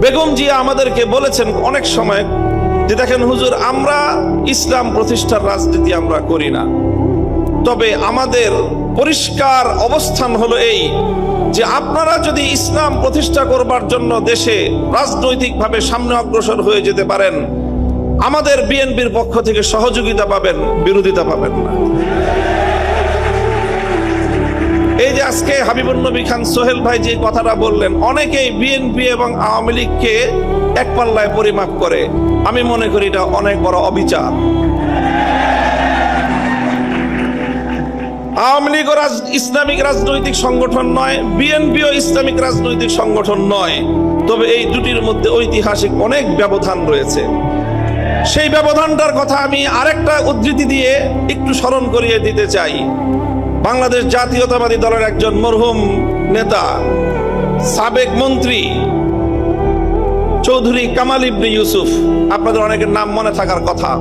বেগম জিয়া আমাদেরকে বলেছেন অনেক সময় যে দেখেন হুজুর, আমরা ইসলাম প্রতিষ্ঠার রাজনীতি আমরা করি না, তবে আমাদের পরিষ্কার অবস্থান হলো এই যে আপনারা যদি ইসলাম প্রতিষ্ঠা করবার জন্য দেশে রাজনৈতিকভাবে সামনে অগ্রসর হয়ে যেতে পারেন, আমাদের বিএনপির পক্ষ থেকে সহযোগিতা পাবেন, বিরোধিতা পাবেন না। এই যে আজকে হাবিবুন নবী খান সোহেল ভাই যে কথাটা বললেন, অনেকেই বিএনপি এবং আওয়ামী লীগকে এক পাল্লায় পরিমাপ করে। আমি মনে করি এটা অনেক বড় অবিচার। আওয়ামী লীগও ইসলামিক রাজনৈতিক সংগঠন নয়, বিএনপিও ইসলামিক রাজনৈতিক সংগঠন নয়, তবে এই দুটির মধ্যে ঐতিহাসিক অনেক ব্যবধান রয়েছে। সেই ব্যবধানটার কথা আমি আরেকটা উদ্ধৃতি দিয়ে একটু স্মরণ করিয়ে দিতে চাই। বাংলাদেশ জাতীয়তাবাদী দলের একজন মরহুম নেতা, সাবেক মন্ত্রী চৌধুরী কামাল ইবনে ইউসুফ, আপনাদের অনেকের নাম মনে থাকার কথা।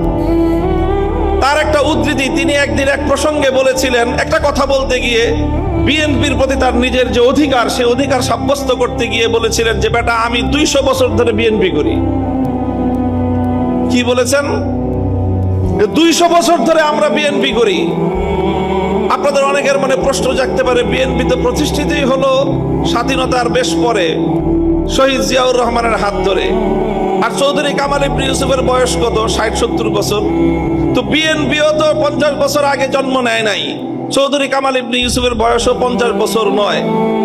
তার একটা উদ্ধৃতি, তিনি একদিন এক প্রসঙ্গে বলেছিলেন, একটা কথা বলতে গিয়ে বিএনপির প্রতি তার নিজের যে অধিকার, সে অধিকার সাব্যস্ত করতে গিয়ে বলেছিলেন যে বেটা, আমি 200 বছর ধরে বিএনপি করি। কি বলেছেন? 200 বছর ধরে আমরা বিএনপি করি। আপনাদের অনেকের মনে প্রশ্ন জাগতে পারে, বিএনপি তো প্রতিষ্ঠিতই হলো স্বাধীনতার বেশ পরে, শহীদ জিয়াউর রহমানের হাত ধরে। আর চৌধুরী কামাল ইবনে ইউসুফের বয়স কত? 60-70 বছর। তো বিএনপিও তো 50 বছর আগে জন্ম নেয় নাই। চৌধুরী কামাল ইবনে ইউসুফের বয়সও 50 বছর নয়।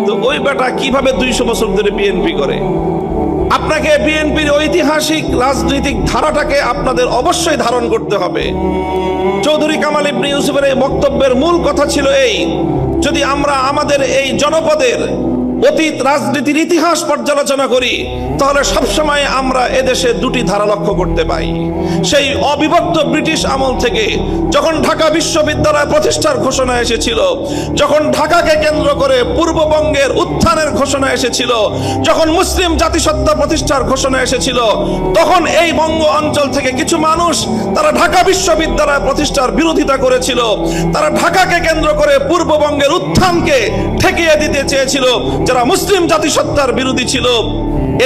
তো ওই বেটা কিভাবে 200 বছর ধরে বিএনপি করে? আপনাকে বিএনপির ঐতিহাসিক রাজনৈতিক ধারাটাকে আপনাদের অবশ্যই ধারণ করতে হবে। চৌধুরী কামাল ইবনে ইউসুফের এই বক্তব্যের মূল কথা ছিল এই, যদি আমরা আমাদের এই জনপদের অতীত রাজনীতির ইতিহাস পর্যালোচনা করি, তাহলে সবসময় আমরা এদেশে দুটি ধারা লক্ষ্য করতে পাই। সেই অবিভক্ত ব্রিটিশ আমল থেকে যখন ঢাকা বিশ্ববিদ্যালয় প্রতিষ্ঠার ঘোষণা এসেছিল, যখন ঢাকাকে কেন্দ্র করে পূর্ববঙ্গের উত্থানের ঘোষণা এসেছিল, যখন মুসলিম জাতিসত্তা প্রতিষ্ঠার ঘোষণা এসেছিল, তখন এই বঙ্গ অঞ্চল থেকে কিছু মানুষ তারা ঢাকা বিশ্ববিদ্যালয় প্রতিষ্ঠার বিরোধিতা করেছিল। তারা ঢাকাকে কেন্দ্র করে পূর্ববঙ্গের উত্থানকে ঠেকিয়ে দিতে চেয়েছিল, যারা মুসলিম জাতিসত্তার বিরোধী ছিল।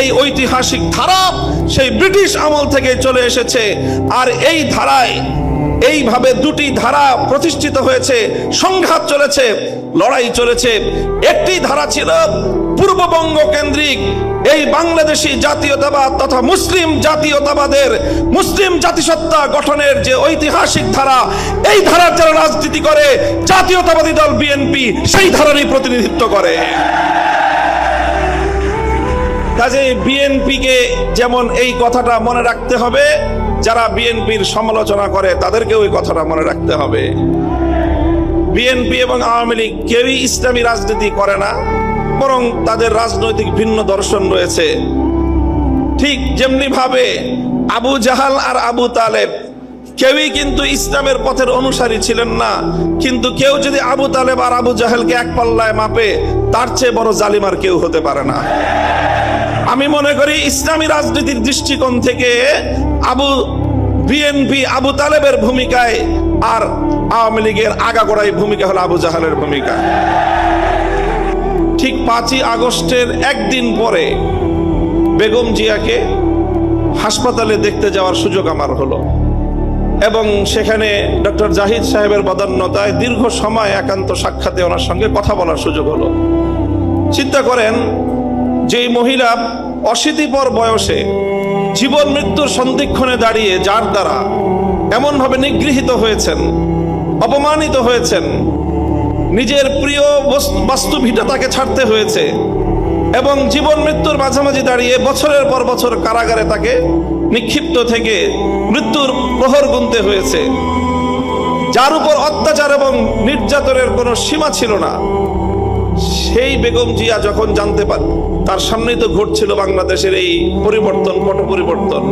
এই ঐতিহাসিক ধারা সেই ব্রিটিশ আমল থেকে চলে এসেছে। আর এই ধারায় এইভাবে দুটি ধারা প্রতিষ্ঠিত হয়েছে, সংঘাত চলেছে, লড়াই চলেছে। একটি ধারা ছিল পূর্ববঙ্গ কেন্দ্রিক এই বাংলাদেশি জাতীয়তাবাদ তথা মুসলিম জাতীয়তাবাদের, মুসলিম জাতিসত্তা গঠনের যে ঐতিহাসিক ধারা, এই ধারার যারা রাজনীতি করে, জাতীয়তাবাদী দল বিএনপি সেই ধারারই প্রতিনিধিত্ব করে। কাজে বিএনপিকে যেমন এই কথাটা মনে রাখতে হবে, যারা বিএনপির সমালোচনা করে তাদেরকেও এই কথাটা মনে রাখতে হবে। বিএনপি এবং আওয়ামী লীগ কেউই ইসলামী রাজনীতি করে না, বরং তাদের রাজনৈতিক ভিন্ন দর্শন রয়েছে। ঠিক যেমনি ভাবে আবু জাহাল আর আবু তালেব কেউই কিন্তু ইসলামের পথের অনুসারী ছিলেন না, কিন্তু কেউ যদি আবু তালেব আর আবু জাহেলকে এক পাল্লায় মাপে, তার চেয়ে বড় জালিম আর কেউ হতে পারে না। আমি মনে করি ইসলামী রাজনীতির দৃষ্টিকোণ থেকে বিএনপি আবু তালেবের ভূমিকায়, আর আওয়ামী লীগের আগাগোড়াই ভূমিকা হলো আবু জাহালের ভূমিকা। ঠিক 5ই আগস্টের একদিন পরে বেগম জিয়াকে হাসপাতালে দেখতে যাওয়ার সুযোগ আমার হলো, এবং সেখানে ডক্টর জাহিদ সাহেবের বদান্যতায় দীর্ঘ সময় একান্ত সাক্ষাতে ওনার সঙ্গে কথা বলার সুযোগ হলো। চিন্তা করেন, যেই মহিলা অশীতিপর বয়সে জীবন মৃত্যুর সন্ধিক্ষণে দাঁড়িয়ে, যার দ্বারা এমনভাবে নিগৃহীত হয়েছেন, অপমানিত হয়েছেন, নিজের প্রিয় বাস্তুভিটা তাকে ছাড়তে হয়েছে, এবং জীবন মৃত্যুর মাঝামাঝি দাঁড়িয়ে বছরের পর বছর কারাগারে তাকে নিক্ষিপ্ত থেকে মৃত্যুর প্রহর গুনতে হয়েছে, যার উপর অত্যাচার এবং নির্যাতনের কোনো সীমা ছিল না, সেই বেগম জিয়া যখন জানতে পারে, তার সামনেই তো ঘটছিল বাংলাদেশের এই পরিবর্তন, পট পরিবর্তন,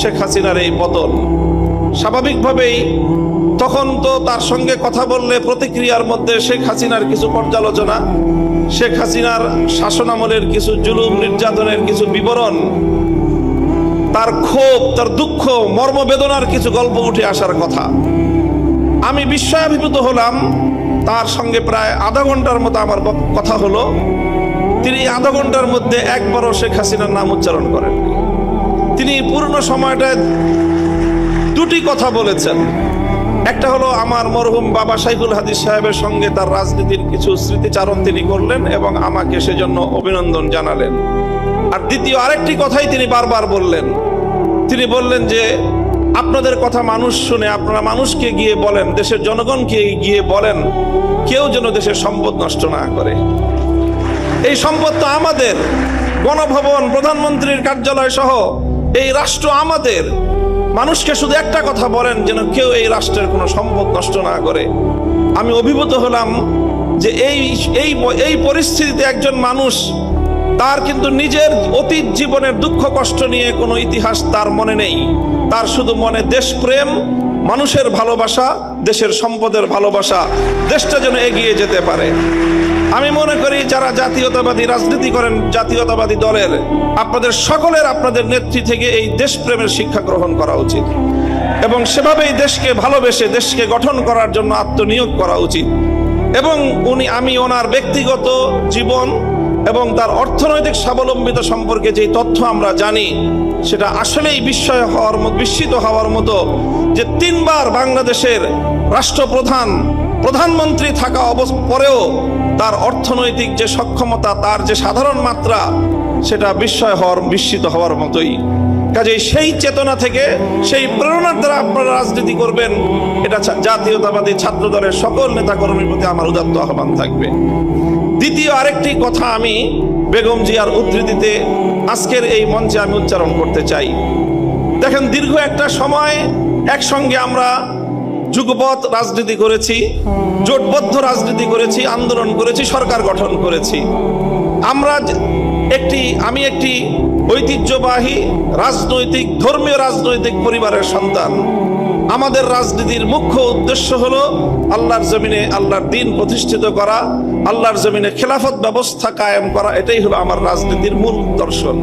শেখ হাসিনার এই পতন। স্বাভাবিকভাবেই তখন তো তার সঙ্গে কথা বললে প্রতিক্রিয়ার মধ্যে শেখ হাসিনার কিছু পর্যালোচনা, শেখ হাসিনার শাসনামলের কিছু জুলুম নির্যাতনের কিছু বিবরণ, তার ক্ষোভ, তার দুঃখ, মর্মবেদনার কিছু গল্প উঠে আসার কথা। আমি বিস্ময়াভিভূত হলাম। তার সঙ্গে প্রায় আধা ঘন্টার মতো আমার কথা হলো। তিনি আধা ঘন্টার মধ্যে একবারও শেখ হাসিনার নাম উচ্চারণ করেননি। তিনি পূর্ণ সময়টায় দুটি কথা বলেছেন। একটা হলো আমার মরহুম বাবা শাইখুল হাদিস সাহেবের সঙ্গে তার রাজনীতির কিছু স্মৃতিচারণ তিনি করলেন এবং আমাকে সেজন্য অভিনন্দন জানালেন। আর দ্বিতীয় আরেকটি কথাই তিনি বারবার বললেন, তিনি বললেন যে আপনাদের কথা মানুষ শুনে, আপনারা মানুষকে গিয়ে বলেন, দেশের জনগণকে গিয়ে বলেন, কেউ যেন দেশের সম্পদ নষ্ট না করে। এই সম্পদ তো আমাদের, গণভবন, প্রধানমন্ত্রীর কার্যালয় সহ এই রাষ্ট্র আমাদের। মানুষকে শুধু একটা কথা বলেন, যেন কেউ এই রাষ্ট্রের কোনো সম্পদ নষ্ট না করে। আমি অভিভূত হলাম যে এই পরিস্থিতিতে একজন মানুষ, তার কিন্তু নিজের অতীত জীবনের দুঃখ কষ্ট নিয়ে কোনো ইতিহাস তার মনে নেই। তার শুধু মনে দেশপ্রেম, মানুষের ভালোবাসা, দেশের সম্পদের ভালোবাসা, দেশটা যেন এগিয়ে যেতে পারে। আমি মনে করি যারা জাতীয়তাবাদী রাজনীতি করেন, জাতীয়তাবাদী দলের, আপনাদের সকলের আপনাদের নেত্রী থেকে এই দেশপ্রেমের শিক্ষা গ্রহণ করা উচিত এবং সেভাবেই দেশকে ভালোবেসে দেশকে গঠন করার জন্য আত্মনিয়োগ করা উচিত। এবং আমি ওনার ব্যক্তিগত জীবন এবং তার অর্থনৈতিক স্বাবলম্বিতা সম্পর্কে যে তথ্য আমরা জানি, সেটা আসলেই বিস্মিত হওয়ার মতো যে 3 বার বাংলাদেশের রাষ্ট্রপ্রধান, প্রধানমন্ত্রী থাকা পরেও তার অর্থনৈতিক যে সক্ষমতা, তার যে সাধারণ মাত্রা, সেটা বিস্মিত হওয়ার মতোই। কাজেই সেই চেতনা থেকে, সেই প্রেরণার দ্বারা আপনারা রাজনীতি করবেন, এটা জাতীয়তাবাদী ছাত্র দলের সকল নেতাকর্মীর প্রতি আমার উদাত্ত আহ্বান থাকবে। দ্বিতীয় আরেকটি কথা আমি বেগম জিয়ার উদ্ধৃতিতে আজকের এই মঞ্চে আমি উচ্চারণ করতে চাই। দেখেন, দীর্ঘ একটা সময় একসঙ্গে আমরা যুগপৎ রাজনীতি করেছি, জোটবদ্ধ রাজনীতি করেছি, আন্দোলন করেছি, সরকার গঠন করেছি। আমি একটি ঐতিহ্যবাহী রাজনৈতিক, ধর্মীয় রাজনৈতিক পরিবারের সন্তান। আমাদের রাজনীতির মুখ্য উদ্দেশ্য হলো আল্লাহর জমিনে আল্লাহর দ্বীন প্রতিষ্ঠিত করা, আল্লাহর জমিনে খেলাফত ব্যবস্থা কায়েম করা। এটাই হলো আমার রাজনীতির মূল দর্শন।